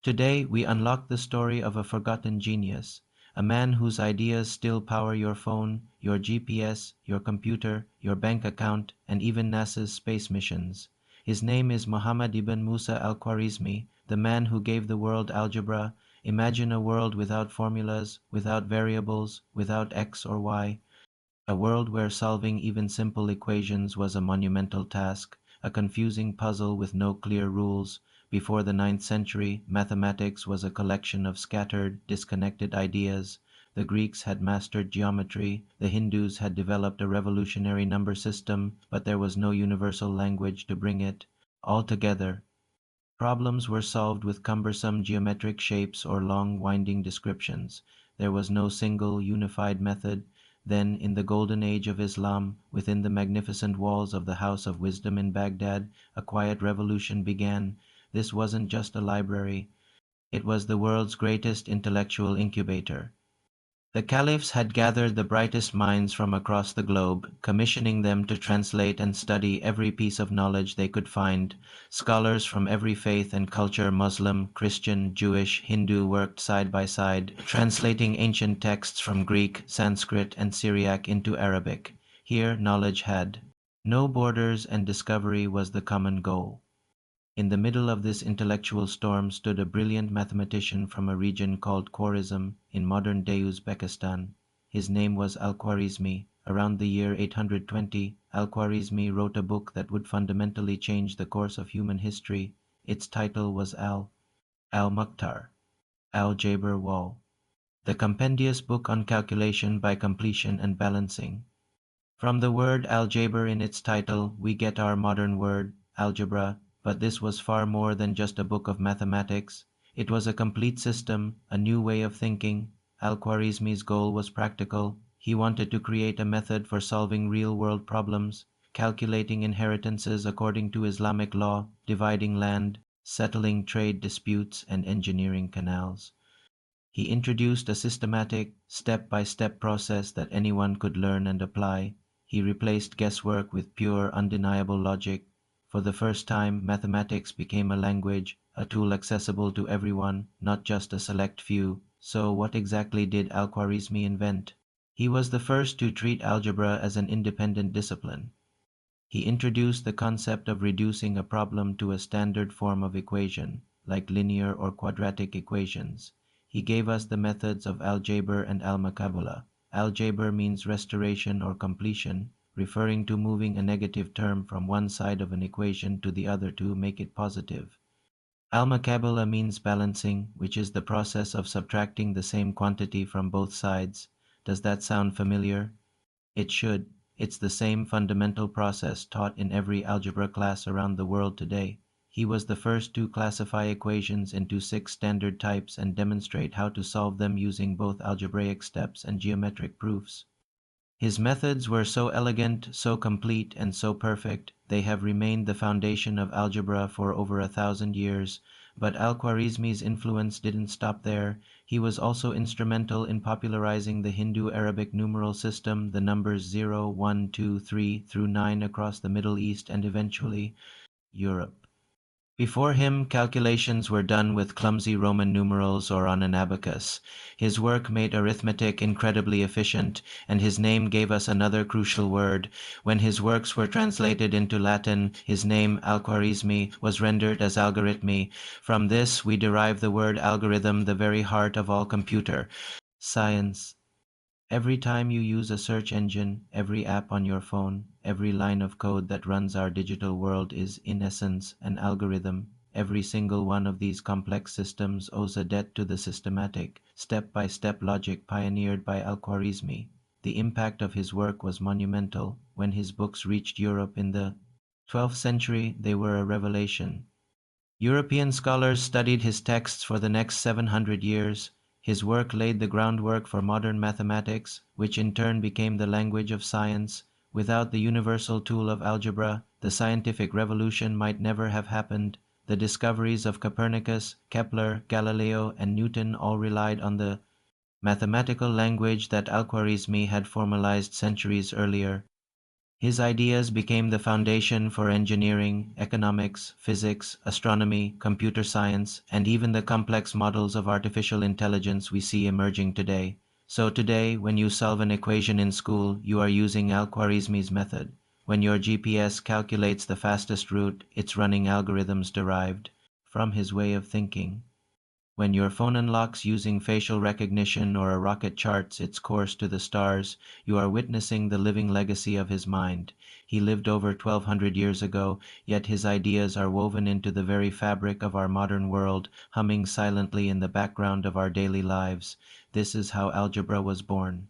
Today, we unlock the story of a forgotten genius, a man whose ideas still power your phone, your GPS, your computer, your bank account, and even NASA's space missions. His name is Muhammad ibn Musa al-Khwarizmi, the man who gave the world algebra. Imagine a world without formulas, without variables, without x or y, a world where solving even simple equations was a monumental task, a confusing puzzle with no clear rules. Before the ninth century, mathematics was a collection of scattered, disconnected ideas. The Greeks had mastered geometry, the Hindus had developed a revolutionary number system, but there was no universal language to bring it all together. Problems were solved with cumbersome geometric shapes or long, winding descriptions. There was no single, unified method. Then, in the Golden Age of Islam, within the magnificent walls of the House of Wisdom in Baghdad, a quiet revolution began. This wasn't just a library, it was the world's greatest intellectual incubator. The caliphs had gathered the brightest minds from across the globe, commissioning them to translate and study every piece of knowledge they could find. Scholars from every faith and culture, Muslim, Christian, Jewish, Hindu, worked side by side, translating ancient texts from Greek, Sanskrit, and Syriac into Arabic. Here, knowledge had no borders, and discovery was the common goal. In the middle of this intellectual storm stood a brilliant mathematician from a region called Khwarizm in modern-day Uzbekistan. His name was Al-Khwarizmi. Around the year 820, Al-Khwarizmi wrote a book that would fundamentally change the course of human history. Its title was Al-Mukhtar, Al-Jabr Wal, the compendious book on calculation by completion and balancing. From the word algebra in its title, we get our modern word, algebra, but this was far more than just a book of mathematics. It was a complete system, a new way of thinking. Al-Khwarizmi's goal was practical. He wanted to create a method for solving real-world problems, calculating inheritances according to Islamic law, dividing land, settling trade disputes, and engineering canals. He introduced a systematic, step-by-step process that anyone could learn and apply. He replaced guesswork with pure, undeniable logic. For the first time, mathematics became a language, a tool accessible to everyone, not just a select few. So, what exactly did Al-Khwarizmi invent? He was the first to treat algebra as an independent discipline. He introduced the concept of reducing a problem to a standard form of equation, like linear or quadratic equations. He gave us the methods of algebra and al-makabala. Algebra means restoration or completion, referring to moving a negative term from one side of an equation to the other to make it positive. Al-makabala means balancing, which is the process of subtracting the same quantity from both sides. Does that sound familiar? It should. It's the same fundamental process taught in every algebra class around the world today. He was the first to classify equations into 6 standard types and demonstrate how to solve them using both algebraic steps and geometric proofs. His methods were so elegant, so complete, and so perfect, they have remained the foundation of algebra for over 1,000 years. But Al-Khwarizmi's influence didn't stop there. He was also instrumental in popularizing the Hindu-Arabic numeral system, the numbers 0, 1, 2, 3 through 9 across the Middle East and eventually Europe. Before him, calculations were done with clumsy Roman numerals or on an abacus. His work made arithmetic incredibly efficient, and his name gave us another crucial word. When his works were translated into Latin, his name, Al-Khwarizmi, was rendered as algorithmi. From this, we derive the word algorithm, the very heart of all computer science. Every time you use a search engine, every app on your phone, every line of code that runs our digital world is, in essence, an algorithm. Every single one of these complex systems owes a debt to the systematic, step-by-step logic pioneered by Al-Khwarizmi. The impact of his work was monumental. When his books reached Europe in the 12th century, they were a revelation. European scholars studied his texts for the next 700 years. His work laid the groundwork for modern mathematics, which in turn became the language of science. Without the universal tool of algebra, the scientific revolution might never have happened. The discoveries of Copernicus, Kepler, Galileo, and Newton all relied on the mathematical language that Al-Khwarizmi had formalized centuries earlier. His ideas became the foundation for engineering, economics, physics, astronomy, computer science, and even the complex models of artificial intelligence we see emerging today. So today, when you solve an equation in school, you are using Al-Khwarizmi's method. When your GPS calculates the fastest route, it's running algorithms derived from his way of thinking. When your phone unlocks using facial recognition or a rocket charts its course to the stars, you are witnessing the living legacy of his mind. He lived over 1200 years ago, yet his ideas are woven into the very fabric of our modern world, humming silently in the background of our daily lives. This is how algebra was born.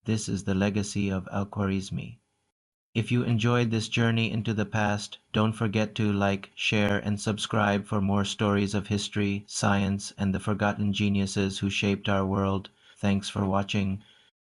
This is the legacy of Al-Khwarizmi. If you enjoyed this journey into the past, don't forget to like, share, and subscribe for more stories of history, science, and the forgotten geniuses who shaped our world. Thanks for watching.